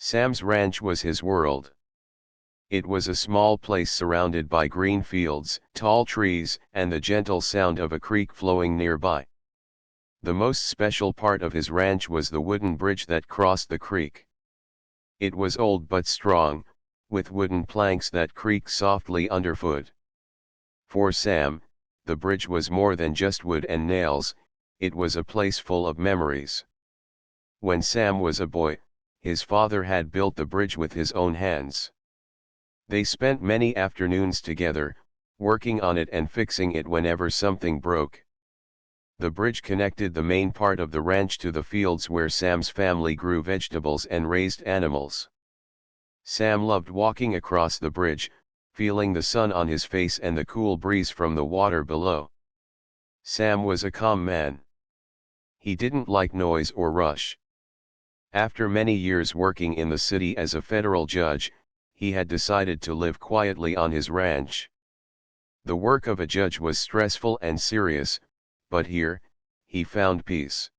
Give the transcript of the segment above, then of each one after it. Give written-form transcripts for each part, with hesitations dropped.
Sam's ranch was his world. It was a small place surrounded by green fields, tall trees, and the gentle sound of a creek flowing nearby. The most special part of his ranch was the wooden bridge that crossed the creek. It was old but strong, with wooden planks that creaked softly underfoot. For Sam, the bridge was more than just wood and nails, it was a place full of memories. When Sam was a boy, his father had built the bridge with his own hands. They spent many afternoons together, working on it and fixing it whenever something broke. The bridge connected the main part of the ranch to the fields where Sam's family grew vegetables and raised animals. Sam loved walking across the bridge, feeling the sun on his face and the cool breeze from the water below. Sam was a calm man. He didn't like noise or rush. After many years working in the city as a federal judge, he had decided to live quietly on his ranch. The work of a judge was stressful and serious, but here, he found peace.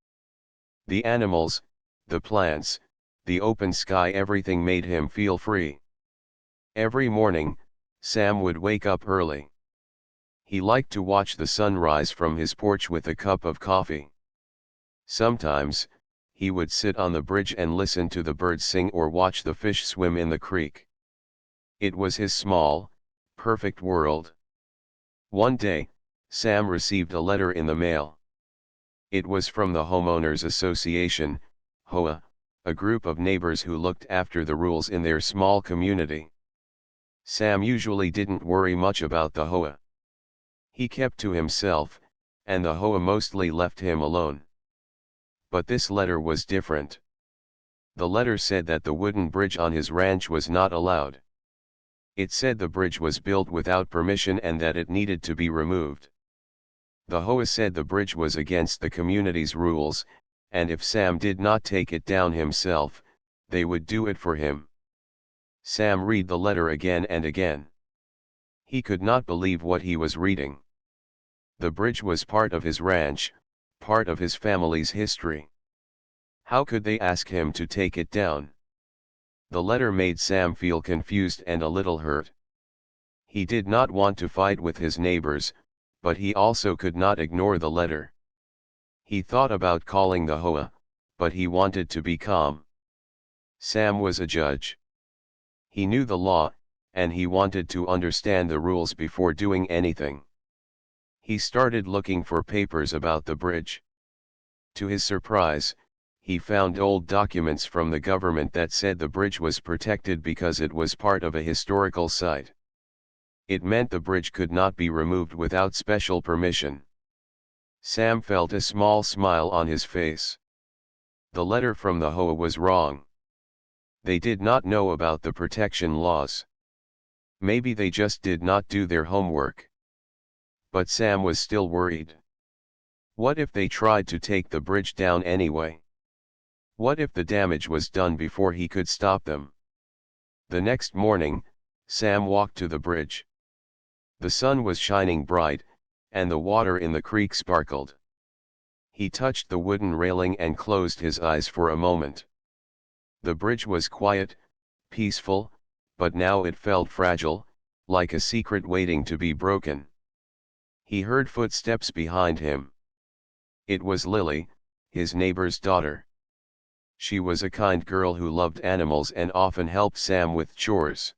The animals, the plants, the open sky, everything made him feel free. Every morning, Sam would wake up early. He liked to watch the sun rise from his porch with a cup of coffee. Sometimes, he would sit on the bridge and listen to the birds sing or watch the fish swim in the creek. It was his small, perfect world. One day, Sam received a letter in the mail. It was from the Homeowners Association, HOA, a group of neighbors who looked after the rules in their small community. Sam usually didn't worry much about the HOA. He kept to himself, and the HOA mostly left him alone. But this letter was different. The letter said that the wooden bridge on his ranch was not allowed. It said the bridge was built without permission and that it needed to be removed. The HOA said the bridge was against the community's rules, and if Sam did not take it down himself, they would do it for him. Sam read the letter again and again. He could not believe what he was reading. The bridge was part of his ranch, part of his family's history. How could they ask him to take it down? The letter made Sam feel confused and a little hurt. He did not want to fight with his neighbors, but he also could not ignore the letter. He thought about calling the HOA, but he wanted to be calm. Sam was a judge. He knew the law, and he wanted to understand the rules before doing anything. He started looking for papers about the bridge. To his surprise, he found old documents from the government that said the bridge was protected because it was part of a historical site. It meant the bridge could not be removed without special permission. Sam felt a small smile on his face. The letter from the HOA was wrong. They did not know about the protection laws. Maybe they just did not do their homework. But Sam was still worried. What if they tried to take the bridge down anyway? What if the damage was done before he could stop them? The next morning, Sam walked to the bridge. The sun was shining bright, and the water in the creek sparkled. He touched the wooden railing and closed his eyes for a moment. The bridge was quiet, peaceful, but now it felt fragile, like a secret waiting to be broken. He heard footsteps behind him. It was Lily, his neighbor's daughter. She was a kind girl who loved animals and often helped Sam with chores.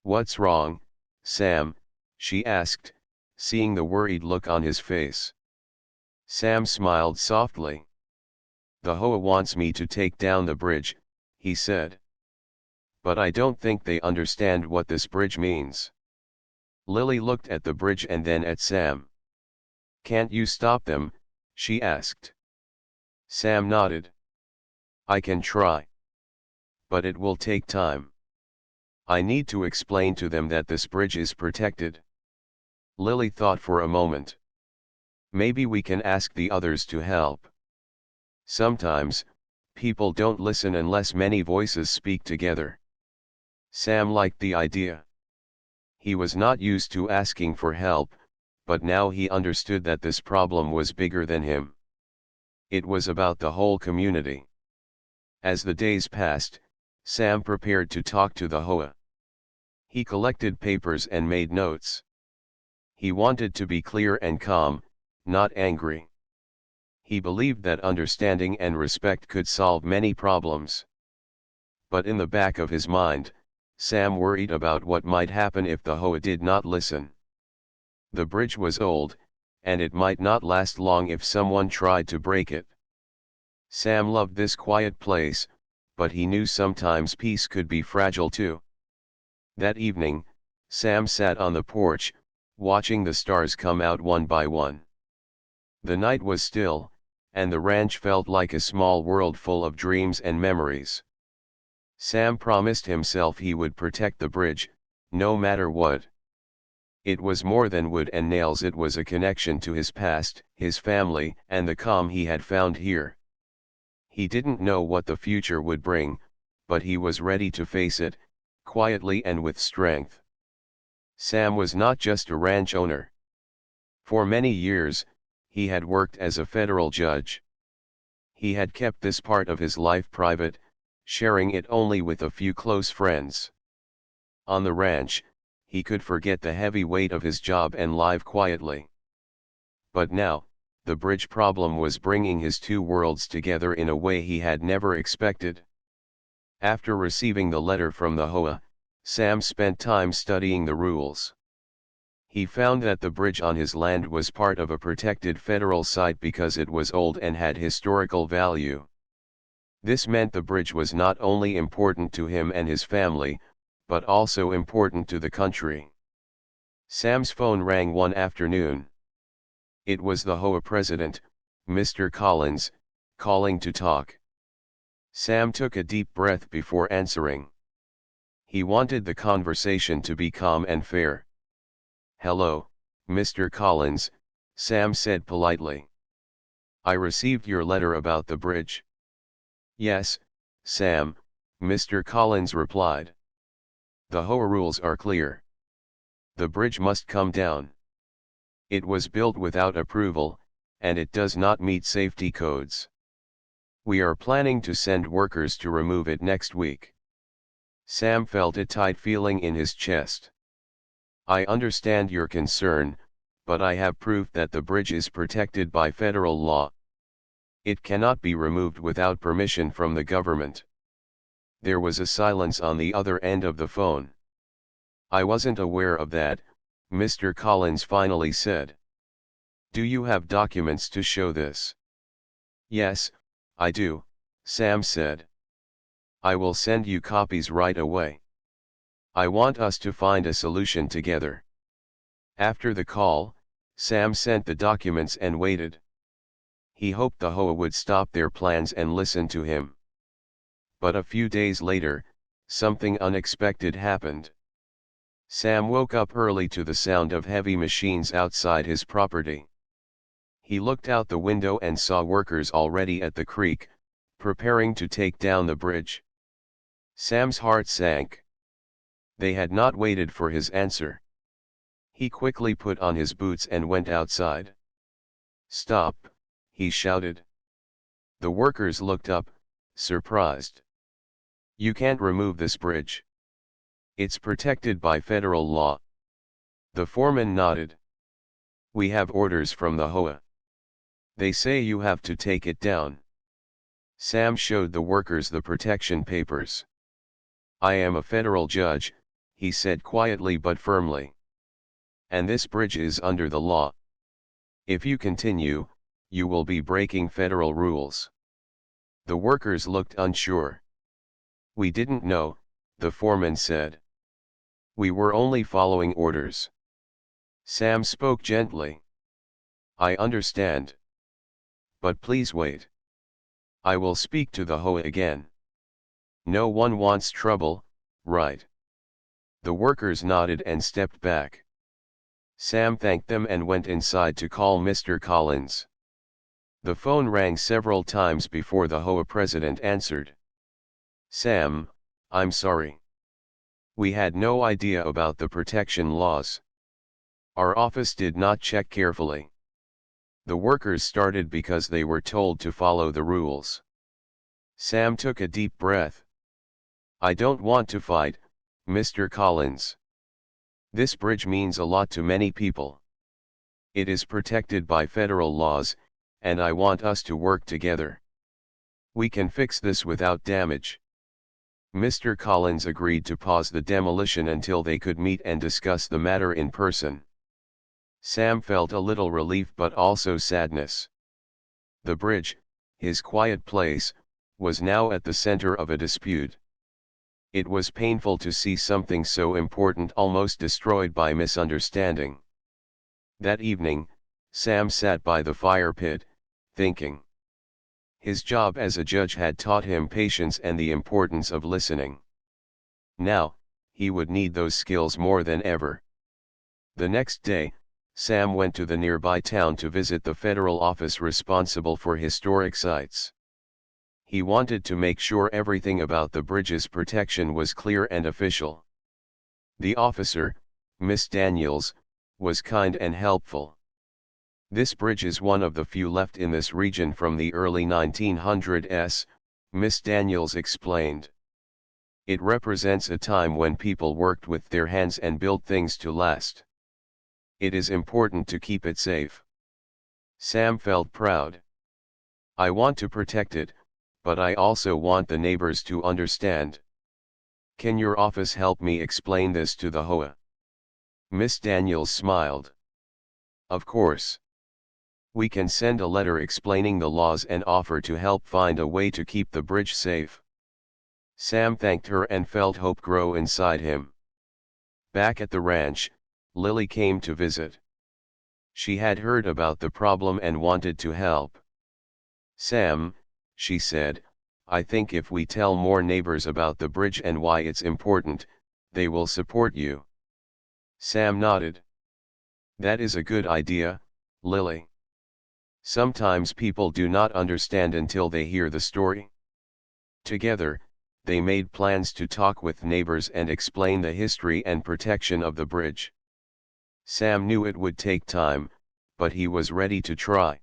"What's wrong, Sam?" she asked, seeing the worried look on his face. Sam smiled softly. "The HOA wants me to take down the bridge," he said. "But I don't think they understand what this bridge means." Lily looked at the bridge and then at Sam. "Can't you stop them?" she asked. Sam nodded. "I can try. But it will take time. I need to explain to them that this bridge is protected." Lily thought for a moment. "Maybe we can ask the others to help. Sometimes, people don't listen unless many voices speak together." Sam liked the idea. He was not used to asking for help, but now he understood that this problem was bigger than him. It was about the whole community. As the days passed, Sam prepared to talk to the HOA. He collected papers and made notes. He wanted to be clear and calm, not angry. He believed that understanding and respect could solve many problems. But in the back of his mind, Sam worried about what might happen if the HOA did not listen. The bridge was old, and it might not last long if someone tried to break it. Sam loved this quiet place, but he knew sometimes peace could be fragile too. That evening, Sam sat on the porch, watching the stars come out one by one. The night was still, and the ranch felt like a small world full of dreams and memories. Sam promised himself he would protect the bridge, no matter what. It was more than wood and nails, it was a connection to his past, his family, and the calm he had found here. He didn't know what the future would bring, but he was ready to face it, quietly and with strength. Sam was not just a ranch owner. For many years, he had worked as a federal judge. He had kept this part of his life private, sharing it only with a few close friends. On the ranch, he could forget the heavy weight of his job and live quietly. But now, the bridge problem was bringing his two worlds together in a way he had never expected. After receiving the letter from the HOA, Sam spent time studying the rules. He found that the bridge on his land was part of a protected federal site because it was old and had historical value. This meant the bridge was not only important to him and his family, but also important to the country. Sam's phone rang one afternoon. It was the HOA president, Mr. Collins, calling to talk. Sam took a deep breath before answering. He wanted the conversation to be calm and fair. "Hello, Mr. Collins," Sam said politely. "I received your letter about the bridge." "Yes, Sam," Mr. Collins replied. "The HOA rules are clear. The bridge must come down. It was built without approval, and it does not meet safety codes. We are planning to send workers to remove it next week." Sam felt a tight feeling in his chest. "I understand your concern, but I have proof that the bridge is protected by federal law. It cannot be removed without permission from the government." There was a silence on the other end of the phone. "I wasn't aware of that," Mr. Collins finally said. "Do you have documents to show this?" "Yes, I do," Sam said. "I will send you copies right away. I want us to find a solution together." After the call, Sam sent the documents and waited. He hoped the HOA would stop their plans and listen to him. But a few days later, something unexpected happened. Sam woke up early to the sound of heavy machines outside his property. He looked out the window and saw workers already at the creek, preparing to take down the bridge. Sam's heart sank. They had not waited for his answer. He quickly put on his boots and went outside. "Stop," he shouted. The workers looked up, surprised. "You can't remove this bridge. It's protected by federal law." The foreman nodded. "We have orders from the HOA. They say you have to take it down." Sam showed the workers the protection papers. "I am a federal judge," he said quietly but firmly. "And this bridge is under the law. If you continue, you will be breaking federal rules." The workers looked unsure. "We didn't know," the foreman said. "We were only following orders." Sam spoke gently. "I understand. But please wait. I will speak to the HOA again. No one wants trouble, right?" The workers nodded and stepped back. Sam thanked them and went inside to call Mr. Collins. The phone rang several times before the HOA president answered. "Sam, I'm sorry. We had no idea about the protection laws. Our office did not check carefully." The workers started because they were told to follow the rules. Sam took a deep breath. I don't want to fight, Mr. Collins. This bridge means a lot to many people. It is protected by federal laws, and I want us to work together. We can fix this without damage. Mr. Collins agreed to pause the demolition until they could meet and discuss the matter in person. Sam felt a little relief but also sadness. The bridge, his quiet place, was now at the center of a dispute. It was painful to see something so important almost destroyed by misunderstanding. That evening, Sam sat by the fire pit, thinking. His job as a judge had taught him patience and the importance of listening. Now, he would need those skills more than ever. The next day, Sam went to the nearby town to visit the federal office responsible for historic sites. He wanted to make sure everything about the bridge's protection was clear and official. The officer, Miss Daniels, was kind and helpful. This bridge is one of the few left in this region from the early 1900s, Miss Daniels explained. It represents a time when people worked with their hands and built things to last. It is important to keep it safe. Sam felt proud. I want to protect it, but I also want the neighbors to understand. Can your office help me explain this to the HOA? Miss Daniels smiled. Of course. We can send a letter explaining the laws and offer to help find a way to keep the bridge safe. Sam thanked her and felt hope grow inside him. Back at the ranch, Lily came to visit. She had heard about the problem and wanted to help. Sam, she said, I think if we tell more neighbors about the bridge and why it's important, they will support you. Sam nodded. That is a good idea, Lily. Sometimes people do not understand until they hear the story. Together, they made plans to talk with neighbors and explain the history and protection of the bridge. Sam knew it would take time, but he was ready to try.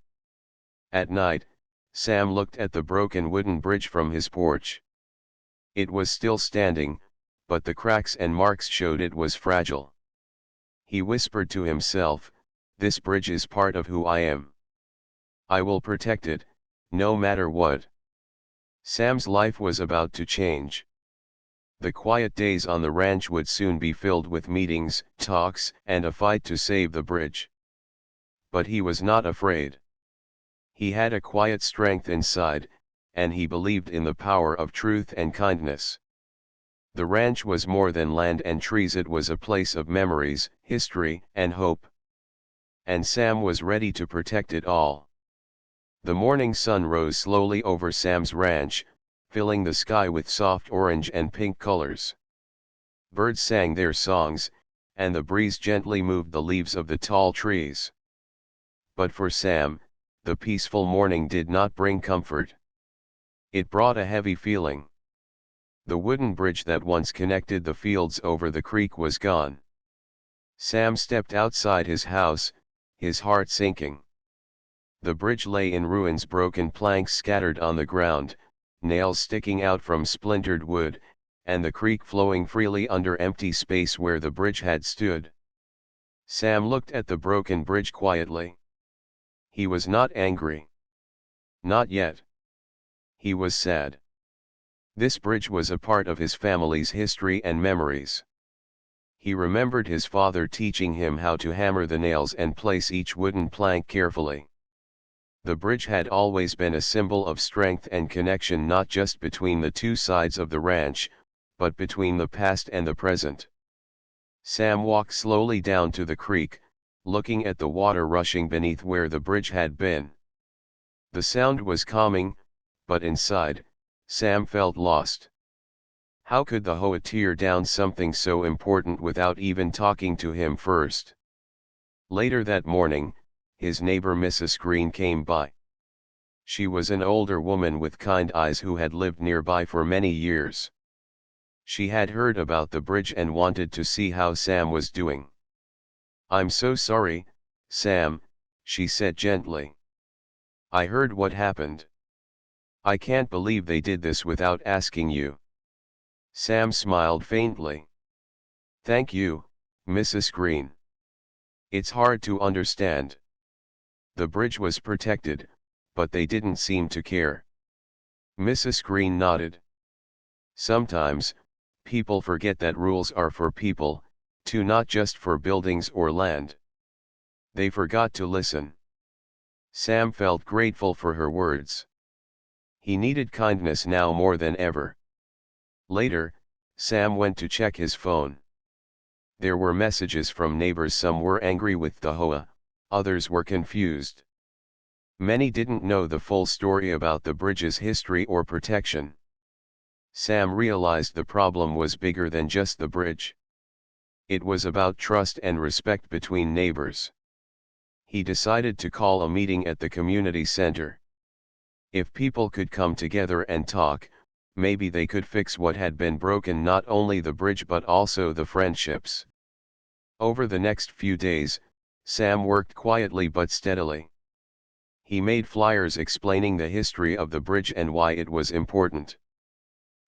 At night, Sam looked at the broken wooden bridge from his porch. It was still standing, but the cracks and marks showed it was fragile. He whispered to himself, this bridge is part of who I am. I will protect it, no matter what. Sam's life was about to change. The quiet days on the ranch would soon be filled with meetings, talks, and a fight to save the bridge. But he was not afraid. He had a quiet strength inside, and he believed in the power of truth and kindness. The ranch was more than land and trees, it was a place of memories, history, and hope. And Sam was ready to protect it all. The morning sun rose slowly over Sam's ranch, filling the sky with soft orange and pink colors. Birds sang their songs, and the breeze gently moved the leaves of the tall trees. But for Sam, the peaceful morning did not bring comfort. It brought a heavy feeling. The wooden bridge that once connected the fields over the creek was gone. Sam stepped outside his house, his heart sinking. The bridge lay in ruins, broken planks scattered on the ground, nails sticking out from splintered wood, and the creek flowing freely under empty space where the bridge had stood. Sam looked at the broken bridge quietly. He was not angry. Not yet. He was sad. This bridge was a part of his family's history and memories. He remembered his father teaching him how to hammer the nails and place each wooden plank carefully. The bridge had always been a symbol of strength and connection, not just between the two sides of the ranch, but between the past and the present. Sam walked slowly down to the creek, looking at the water rushing beneath where the bridge had been. The sound was calming, but inside, Sam felt lost. How could the HOA tear down something so important without even talking to him first? Later that morning, his neighbor Mrs. Green came by. She was an older woman with kind eyes who had lived nearby for many years. She had heard about the bridge and wanted to see how Sam was doing. I'm so sorry, Sam, she said gently. I heard what happened. I can't believe they did this without asking you. Sam smiled faintly. "Thank you, Mrs. Green. It's hard to understand. The bridge was protected, but they didn't seem to care." Mrs. Green nodded. "Sometimes, people forget that rules are for people, too, not just for buildings or land. They forgot to listen." Sam felt grateful for her words. He needed kindness now more than ever. Later, Sam went to check his phone. There were messages from neighbors. Some were angry with the HOA, others were confused. Many didn't know the full story about the bridge's history or protection. Sam realized the problem was bigger than just the bridge. It was about trust and respect between neighbors. He decided to call a meeting at the community center. If people could come together and talk, maybe they could fix what had been broken, not only the bridge but also the friendships. Over the next few days, Sam worked quietly but steadily. He made flyers explaining the history of the bridge and why it was important.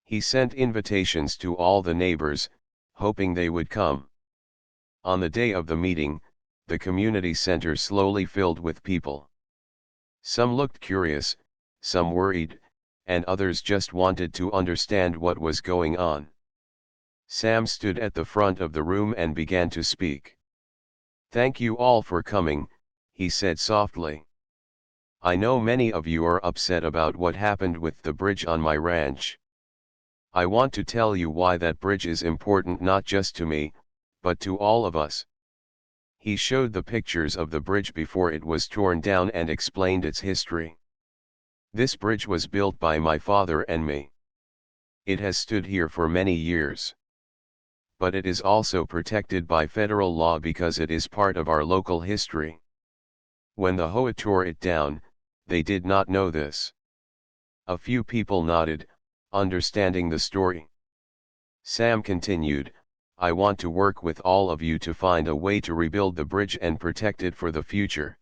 He sent invitations to all the neighbors, hoping they would come. On the day of the meeting, the community center slowly filled with people. Some looked curious, some worried, and others just wanted to understand what was going on. Sam stood at the front of the room and began to speak. "Thank you all for coming," he said softly. "I know many of you are upset about what happened with the bridge on my ranch. I want to tell you why that bridge is important, not just to me, but to all of us." He showed the pictures of the bridge before it was torn down and explained its history. "This bridge was built by my father and me. It has stood here for many years. But it is also protected by federal law because it is part of our local history. When the HOA tore it down, they did not know this." A few people nodded, understanding the story. Sam continued, "I want to work with all of you to find a way to rebuild the bridge and protect it for the future.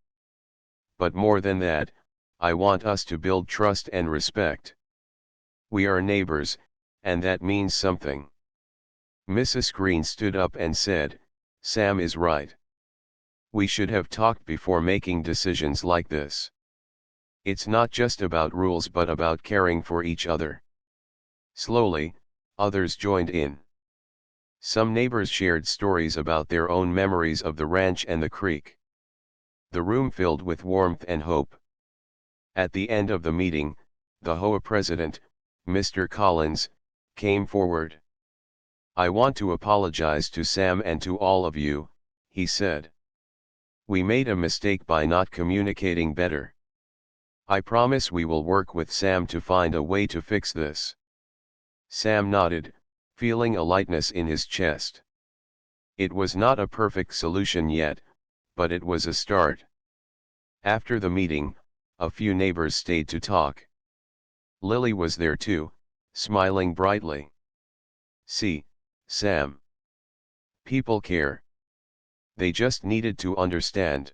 But more than that, I want us to build trust and respect. We are neighbors, and that means something." Mrs. Green stood up and said, "Sam is right. We should have talked before making decisions like this. It's not just about rules but about caring for each other." Slowly, others joined in. Some neighbors shared stories about their own memories of the ranch and the creek. The room filled with warmth and hope. At the end of the meeting, the HOA president, Mr. Collins, came forward. "I want to apologize to Sam and to all of you," he said. "We made a mistake by not communicating better. I promise we will work with Sam to find a way to fix this." Sam nodded, feeling a lightness in his chest. It was not a perfect solution yet, but it was a start. After the meeting, a few neighbors stayed to talk. Lily was there too, smiling brightly. "See, Sam. People care. They just needed to understand."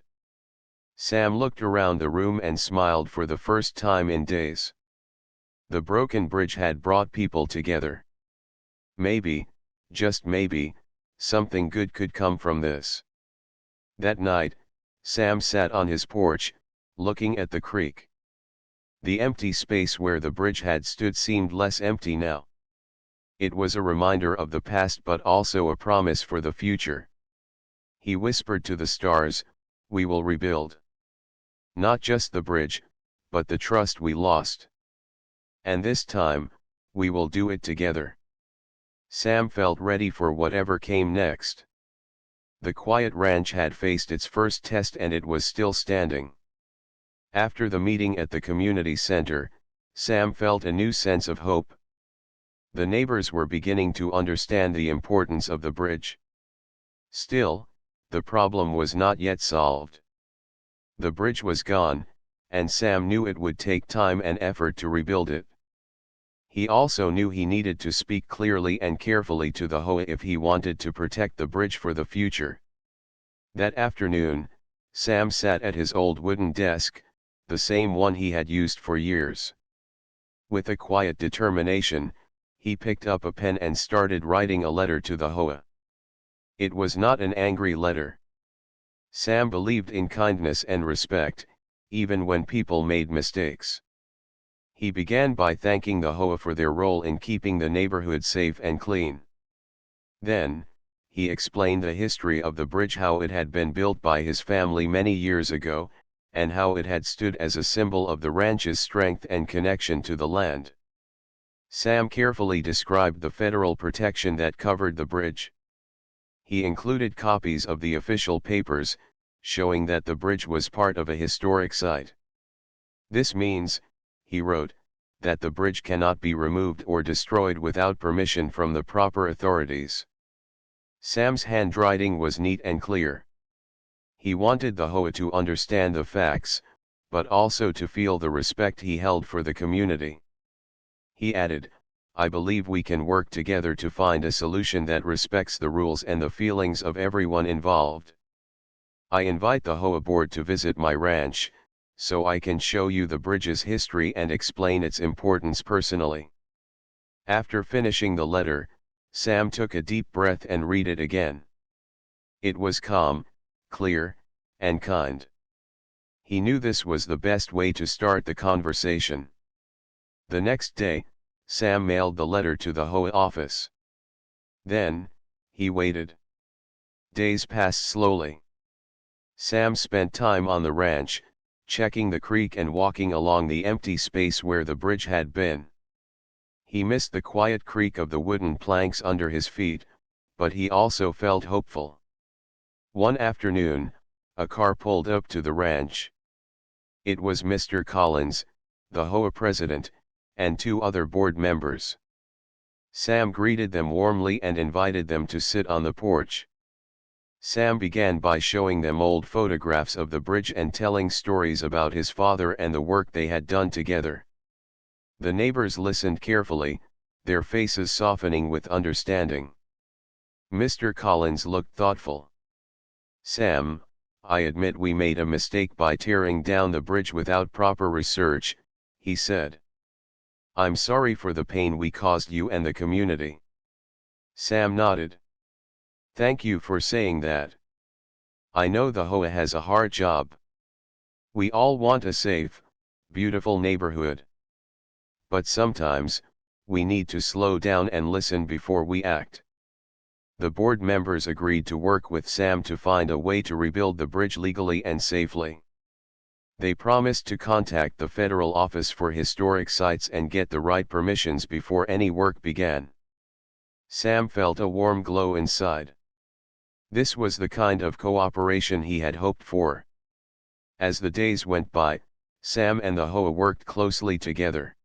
Sam looked around the room and smiled for the first time in days. The broken bridge had brought people together. Maybe, just maybe, something good could come from this. That night, Sam sat on his porch, looking at the creek. The empty space where the bridge had stood seemed less empty now. It was a reminder of the past but also a promise for the future. He whispered to the stars, "We will rebuild. Not just the bridge, but the trust we lost. And this time, we will do it together." Sam felt ready for whatever came next. The quiet ranch had faced its first test and it was still standing. After the meeting at the community center, Sam felt a new sense of hope. The neighbors were beginning to understand the importance of the bridge. Still, the problem was not yet solved. The bridge was gone, and Sam knew it would take time and effort to rebuild it. He also knew he needed to speak clearly and carefully to the HOA if he wanted to protect the bridge for the future. That afternoon, Sam sat at his old wooden desk, the same one he had used for years. With a quiet determination, He picked up a pen and started writing a letter to the HOA. It was not an angry letter. Sam believed in kindness and respect, even when people made mistakes. He began by thanking the HOA for their role in keeping the neighborhood safe and clean. Then, he explained the history of the bridge, how it had been built by his family many years ago, and how it had stood as a symbol of the ranch's strength and connection to the land. Sam carefully described the federal protection that covered the bridge. He included copies of the official papers, showing that the bridge was part of a historic site. This means, he wrote, that the bridge cannot be removed or destroyed without permission from the proper authorities. Sam's handwriting was neat and clear. He wanted the HOA to understand the facts, but also to feel the respect he held for the community. He added, "I believe we can work together to find a solution that respects the rules and the feelings of everyone involved. I invite the HOA board to visit my ranch, so I can show you the bridge's history and explain its importance personally." After finishing the letter, Sam took a deep breath and read it again. It was calm, clear, and kind. He knew this was the best way to start the conversation. The next day, Sam mailed the letter to the HOA office. Then, he waited. Days passed slowly. Sam spent time on the ranch, checking the creek and walking along the empty space where the bridge had been. He missed the quiet creak of the wooden planks under his feet, but he also felt hopeful. One afternoon, a car pulled up to the ranch. It was Mr. Collins, the HOA president, and 2 other board members. Sam greeted them warmly and invited them to sit on the porch. Sam began by showing them old photographs of the bridge and telling stories about his father and the work they had done together. The neighbors listened carefully, their faces softening with understanding. Mr. Collins looked thoughtful. "Sam, I admit we made a mistake by tearing down the bridge without proper research," he said. "I'm sorry for the pain we caused you and the community." Sam nodded. "Thank you for saying that. I know the HOA has a hard job. We all want a safe, beautiful neighborhood. But sometimes, we need to slow down and listen before we act." The board members agreed to work with Sam to find a way to rebuild the bridge legally and safely. They promised to contact the federal office for historic sites and get the right permissions before any work began. Sam felt a warm glow inside. This was the kind of cooperation he had hoped for. As the days went by, Sam and the HOA worked closely together.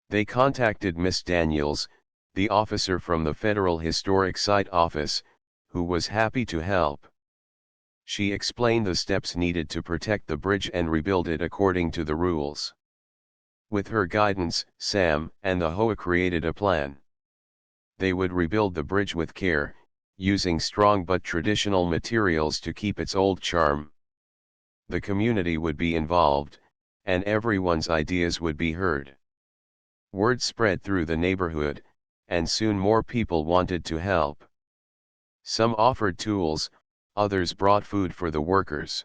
They contacted Miss Daniels, the officer from the Federal Historic Site Office, who was happy to help. She explained the steps needed to protect the bridge and rebuild it according to the rules. With her guidance, Sam and the HOA created a plan. They would rebuild the bridge with care, using strong but traditional materials to keep its old charm. The community would be involved, and everyone's ideas would be heard. Word spread through the neighborhood, and soon more people wanted to help. Some offered tools, others brought food for the workers.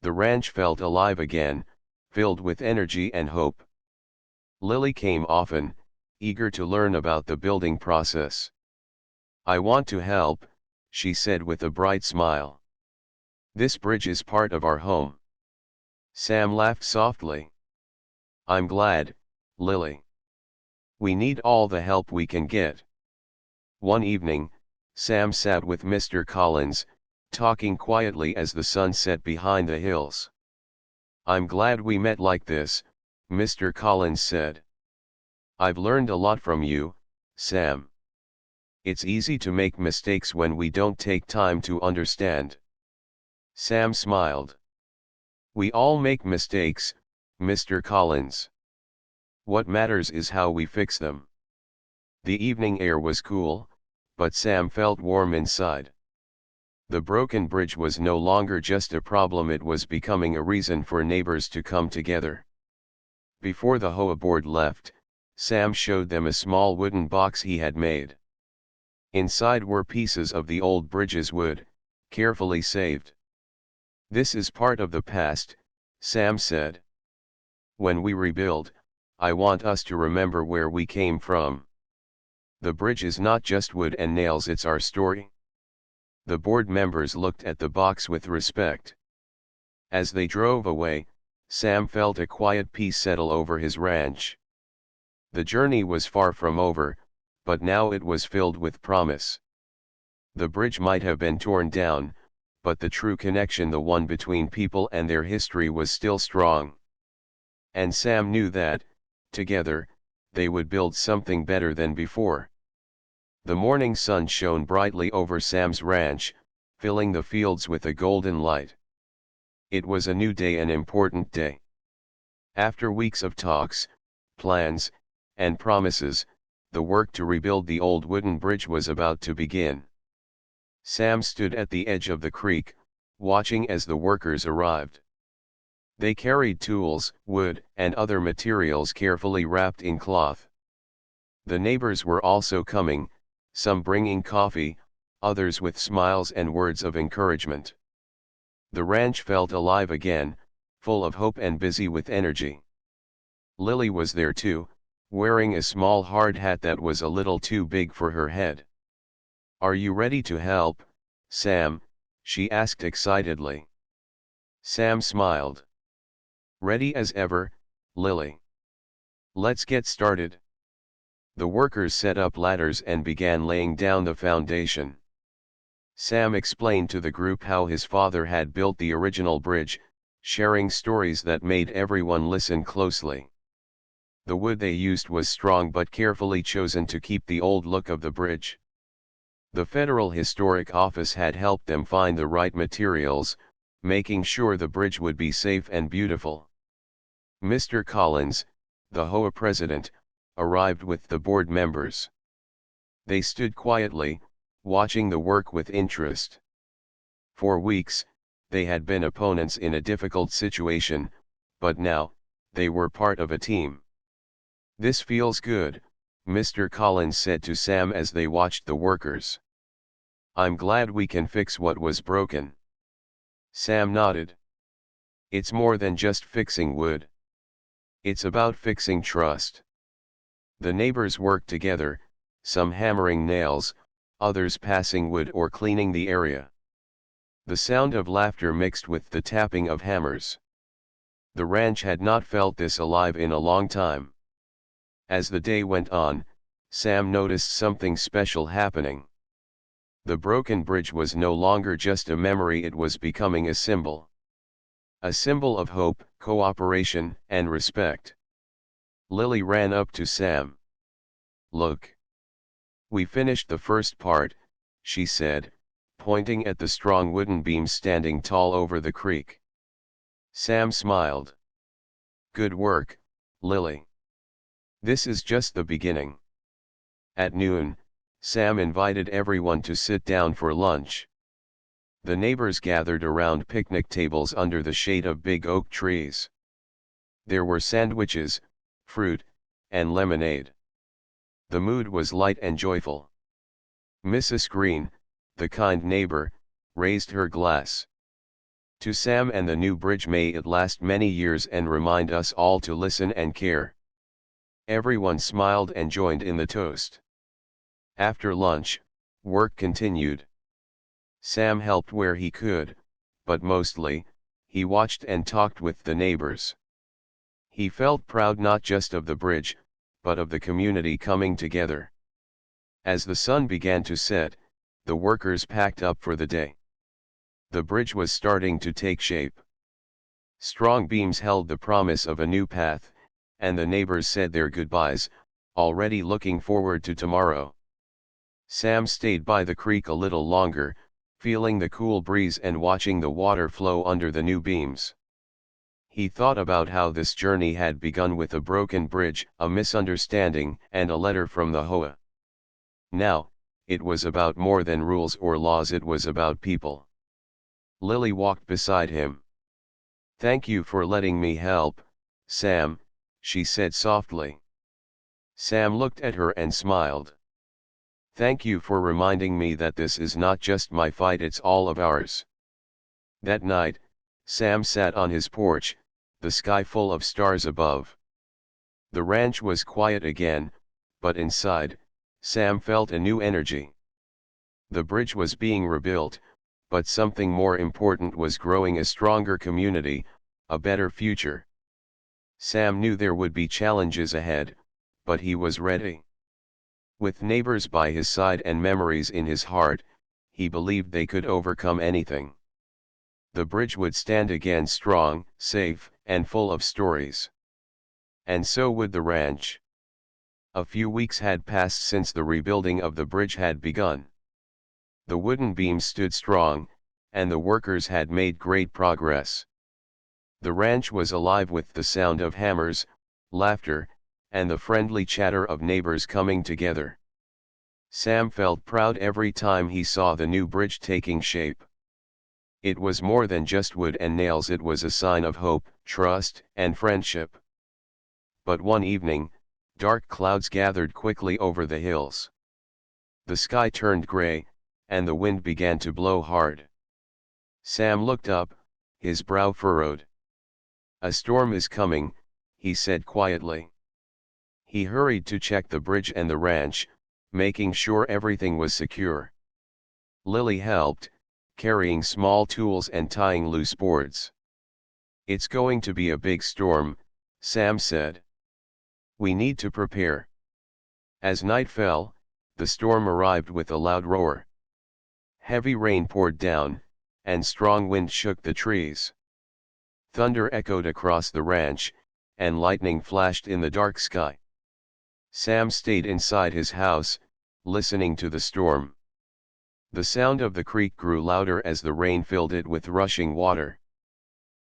The ranch felt alive again, filled with energy and hope. Lily came often, eager to learn about the building process. "I want to help," she said with a bright smile. "This bridge is part of our home." Sam laughed softly. "I'm glad, Lily. We need all the help we can get." One evening, Sam sat with Mr. Collins, talking quietly as the sun set behind the hills. "I'm glad we met like this," Mr. Collins said. "I've learned a lot from you, Sam. It's easy to make mistakes when we don't take time to understand." Sam smiled. "We all make mistakes, Mr. Collins. What matters is how we fix them." The evening air was cool, but Sam felt warm inside. The broken bridge was no longer just a problem, it was becoming a reason for neighbors to come together. Before the HOA board left, Sam showed them a small wooden box he had made. Inside were pieces of the old bridge's wood, carefully saved. "This is part of the past," Sam said. "When we rebuild, I want us to remember where we came from. The bridge is not just wood and nails, it's our story." The board members looked at the box with respect. As they drove away, Sam felt a quiet peace settle over his ranch. The journey was far from over, but now it was filled with promise. The bridge might have been torn down, but the true connection, the one between people and their history, was still strong. And Sam knew that, together, they would build something better than before. The morning sun shone brightly over Sam's ranch, filling the fields with a golden light. It was a new day, an important day. After weeks of talks, plans, and promises, the work to rebuild the old wooden bridge was about to begin. Sam stood at the edge of the creek, watching as the workers arrived. They carried tools, wood, and other materials carefully wrapped in cloth. The neighbors were also coming, some bringing coffee, others with smiles and words of encouragement. The ranch felt alive again, full of hope and busy with energy. Lily was there too, wearing a small hard hat that was a little too big for her head. "Are you ready to help, Sam?" she asked excitedly. Sam smiled. "Ready as ever, Lily. Let's get started." The workers set up ladders and began laying down the foundation. Sam explained to the group how his father had built the original bridge, sharing stories that made everyone listen closely. The wood they used was strong but carefully chosen to keep the old look of the bridge. The Federal Historic Office had helped them find the right materials, making sure the bridge would be safe and beautiful. Mr. Collins, the HOA president, arrived with the board members. They stood quietly, watching the work with interest. For weeks, they had been opponents in a difficult situation, but now, they were part of a team. "This feels good," Mr. Collins said to Sam as they watched the workers. "I'm glad we can fix what was broken." Sam nodded. "It's more than just fixing wood. It's about fixing trust." The neighbors worked together, some hammering nails, others passing wood or cleaning the area. The sound of laughter mixed with the tapping of hammers. The ranch had not felt this alive in a long time. As the day went on, Sam noticed something special happening. The broken bridge was no longer just a memory, it was becoming a symbol. A symbol of hope, cooperation, and respect. Lily ran up to Sam. "Look. We finished the first part," she said, pointing at the strong wooden beams standing tall over the creek. Sam smiled. "Good work, Lily. This is just the beginning." At noon, Sam invited everyone to sit down for lunch. The neighbors gathered around picnic tables under the shade of big oak trees. There were sandwiches, fruit, and lemonade. The mood was light and joyful. Mrs. Green, the kind neighbor, raised her glass. "To Sam and the new bridge, may it last many years and remind us all to listen and care." Everyone smiled and joined in the toast. After lunch, work continued. Sam helped where he could, but mostly, he watched and talked with the neighbors. He felt proud not just of the bridge, but of the community coming together. As the sun began to set, the workers packed up for the day. The bridge was starting to take shape. Strong beams held the promise of a new path, and the neighbors said their goodbyes, already looking forward to tomorrow. Sam stayed by the creek a little longer, feeling the cool breeze and watching the water flow under the new beams. He thought about how this journey had begun with a broken bridge, a misunderstanding, and a letter from the HOA. Now, it was about more than rules or laws, it was about people. Lily walked beside him. "Thank you for letting me help, Sam," she said softly. Sam looked at her and smiled. Thank you for reminding me that this is not just my fight, it's all of ours. That night, Sam sat on his porch, the sky full of stars above. The ranch was quiet again, but inside, Sam felt a new energy. The bridge was being rebuilt, but something more important was growing: a stronger community, a better future. Sam knew there would be challenges ahead, but he was ready. With neighbors by his side and memories in his heart, he believed they could overcome anything. The bridge would stand again, strong, safe, and full of stories. And so would the ranch. A few weeks had passed since the rebuilding of the bridge had begun. The wooden beams stood strong, and the workers had made great progress. The ranch was alive with the sound of hammers, laughter, and the friendly chatter of neighbors coming together. Sam felt proud every time he saw the new bridge taking shape. It was more than just wood and nails, it was a sign of hope, trust, and friendship. But one evening, dark clouds gathered quickly over the hills. The sky turned gray, and the wind began to blow hard. Sam looked up, his brow furrowed. "A storm is coming," he said quietly. He hurried to check the bridge and the ranch, making sure everything was secure. Lily helped, carrying small tools and tying loose boards. "It's going to be a big storm," Sam said. "We need to prepare." As night fell, the storm arrived with a loud roar. Heavy rain poured down, and strong wind shook the trees. Thunder echoed across the ranch, and lightning flashed in the dark sky. Sam stayed inside his house, listening to the storm. The sound of the creek grew louder as the rain filled it with rushing water.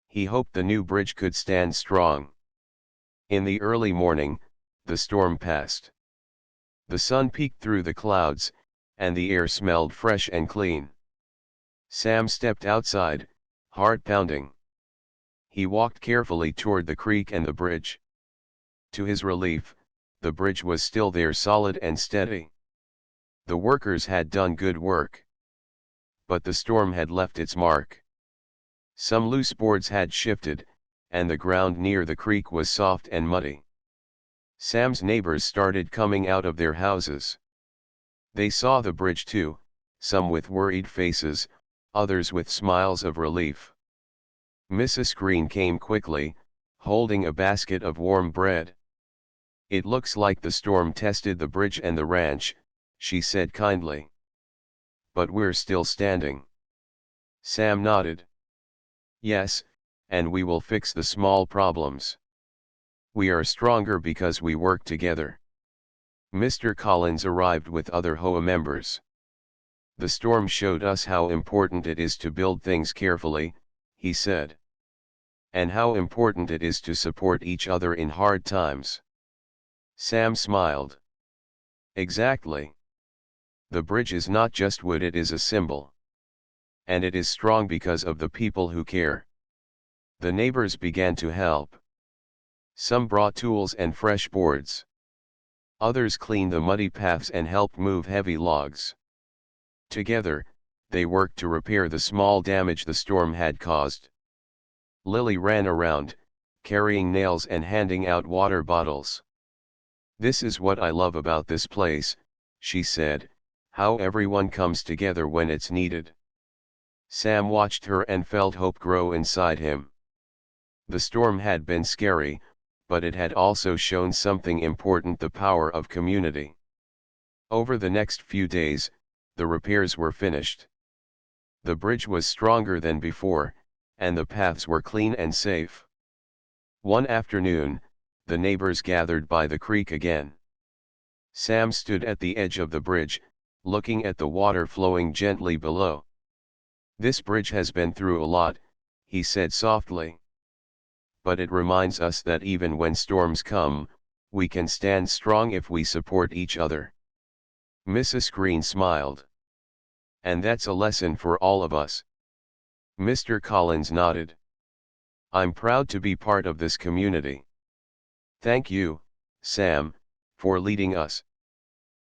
He hoped the new bridge could stand strong. In the early morning, the storm passed. The sun peeked through the clouds, and the air smelled fresh and clean. Sam stepped outside, heart pounding. He walked carefully toward the creek and the bridge. To his relief, the bridge was still there, solid and steady. The workers had done good work. But the storm had left its mark. Some loose boards had shifted, and the ground near the creek was soft and muddy. Sam's neighbors started coming out of their houses. They saw the bridge too, some with worried faces, others with smiles of relief. Mrs. Green came quickly, holding a basket of warm bread. "It looks like the storm tested the bridge and the ranch," she said kindly. "But we're still standing." Sam nodded. "Yes, and we will fix the small problems. We are stronger because we work together." Mr. Collins arrived with other HOA members. "The storm showed us how important it is to build things carefully," he said. "And how important it is to support each other in hard times." Sam smiled. "Exactly. The bridge is not just wood, it is a symbol. And it is strong because of the people who care." The neighbors began to help. Some brought tools and fresh boards. Others cleaned the muddy paths and helped move heavy logs. Together, they worked to repair the small damage the storm had caused. Lily ran around, carrying nails and handing out water bottles. "This is what I love about this place," she said, "how everyone comes together when it's needed." Sam watched her and felt hope grow inside him. The storm had been scary, but it had also shown something important: the power of community. Over the next few days, the repairs were finished. The bridge was stronger than before, and the paths were clean and safe. One afternoon, the neighbors gathered by the creek again. Sam stood at the edge of the bridge, looking at the water flowing gently below. "This bridge has been through a lot," he said softly. "But it reminds us that even when storms come, we can stand strong if we support each other." Mrs. Green smiled. "And that's a lesson for all of us." Mr. Collins nodded. "I'm proud to be part of this community." "Thank you, Sam," for leading us."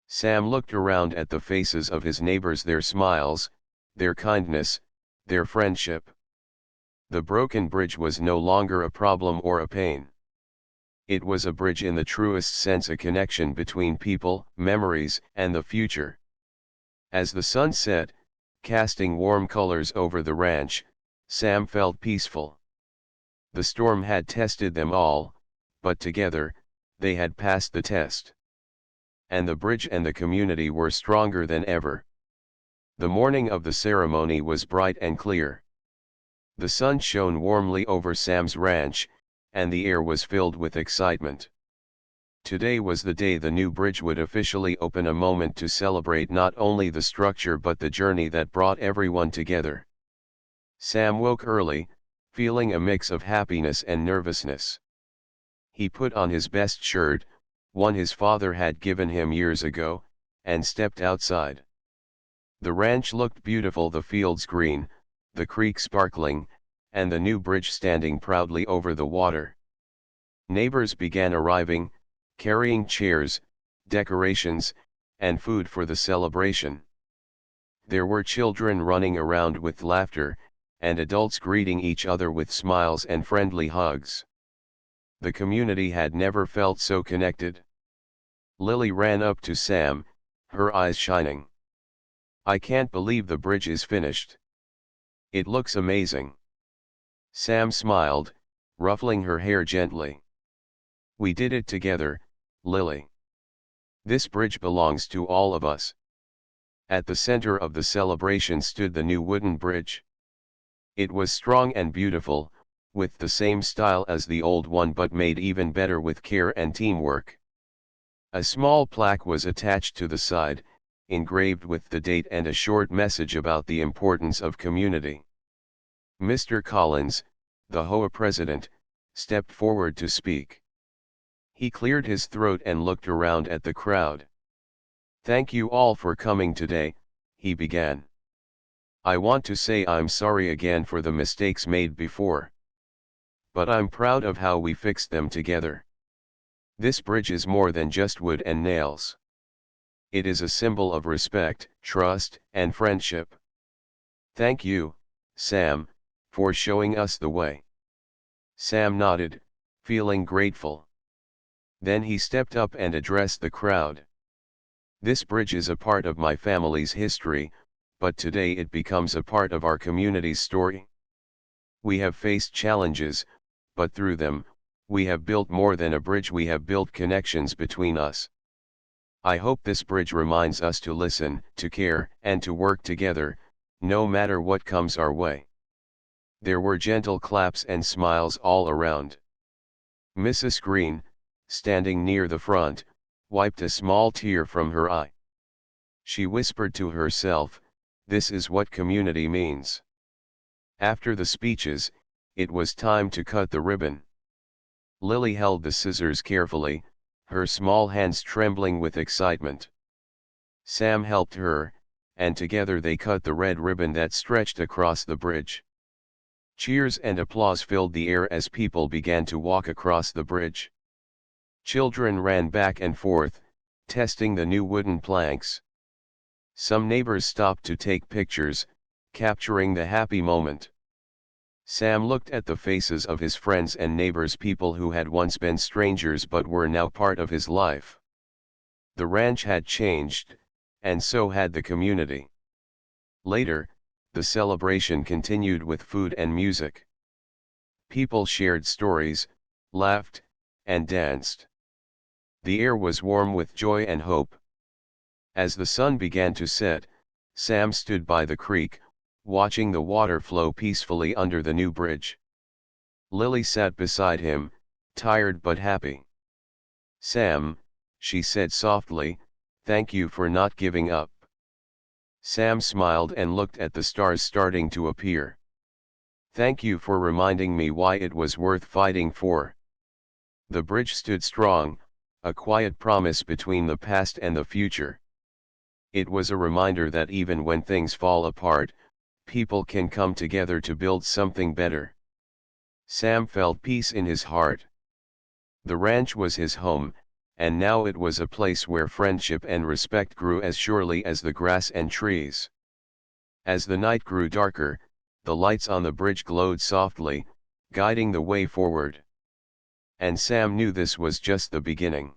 Sam looked around at the faces of his neighbors, their smiles, their kindness, their friendship. The broken bridge was no longer a problem or a pain. It was a bridge in the truest sense, a connection between people, memories, and the future. As the sun set, casting warm colors over the ranch, Sam felt peaceful. The storm had tested them all, but together, they had passed the test. And the bridge and the community were stronger than ever. The morning of the ceremony was bright and clear. The sun shone warmly over Sam's ranch, and the air was filled with excitement. Today was the day the new bridge would officially open, a moment to celebrate not only the structure but the journey that brought everyone together. Sam woke early, feeling a mix of happiness and nervousness. He put on his best shirt, one his father had given him years ago, and stepped outside. The ranch looked beautiful, the fields green, the creek sparkling, and the new bridge standing proudly over the water. Neighbors began arriving, carrying chairs, decorations, and food for the celebration. There were children running around with laughter, and adults greeting each other with smiles and friendly hugs. The community had never felt so connected. Lily ran up to Sam, her eyes shining. "I can't believe the bridge is finished. It looks amazing." Sam smiled, ruffling her hair gently. "We did it together, Lily. This bridge belongs to all of us." At the center of the celebration stood the new wooden bridge. It was strong and beautiful, with the same style as the old one but made even better with care and teamwork. A small plaque was attached to the side, engraved with the date and a short message about the importance of community. Mr. Collins, the HOA president, stepped forward to speak. He cleared his throat and looked around at the crowd. "Thank you all for coming today," he began. "I want to say I'm sorry again for the mistakes made before. But I'm proud of how we fixed them together. This bridge is more than just wood and nails. It is a symbol of respect, trust, and friendship. Thank you, Sam, for showing us the way." Sam nodded, feeling grateful. Then he stepped up and addressed the crowd. "This bridge is a part of my family's history, but today it becomes a part of our community's story. We have faced challenges, but through them, we have built more than a bridge, we have built connections between us. I hope this bridge reminds us to listen, to care, and to work together, no matter what comes our way." There were gentle claps and smiles all around. Mrs. Green, standing near the front, wiped a small tear from her eye. She whispered to herself, "This is what community means." After the speeches, it was time to cut the ribbon. Lily held the scissors carefully, her small hands trembling with excitement. Sam helped her, and together they cut the red ribbon that stretched across the bridge. Cheers and applause filled the air as people began to walk across the bridge. Children ran back and forth, testing the new wooden planks. Some neighbors stopped to take pictures, capturing the happy moment. Sam looked at the faces of his friends and neighbors, people who had once been strangers but were now part of his life. The ranch had changed, and so had the community. Later, the celebration continued with food and music. People shared stories, laughed, and danced. The air was warm with joy and hope. As the sun began to set, Sam stood by the creek, watching the water flow peacefully under the new bridge. Lily sat beside him, tired but happy. "Sam," she said softly, "thank you for not giving up." Sam smiled and looked at the stars starting to appear. "Thank you for reminding me why it was worth fighting for." The bridge stood strong, a quiet promise between the past and the future. It was a reminder that even when things fall apart, people can come together to build something better. Sam felt peace in his heart. The ranch was his home, and now it was a place where friendship and respect grew as surely as the grass and trees. As the night grew darker, the lights on the bridge glowed softly, guiding the way forward. And Sam knew this was just the beginning.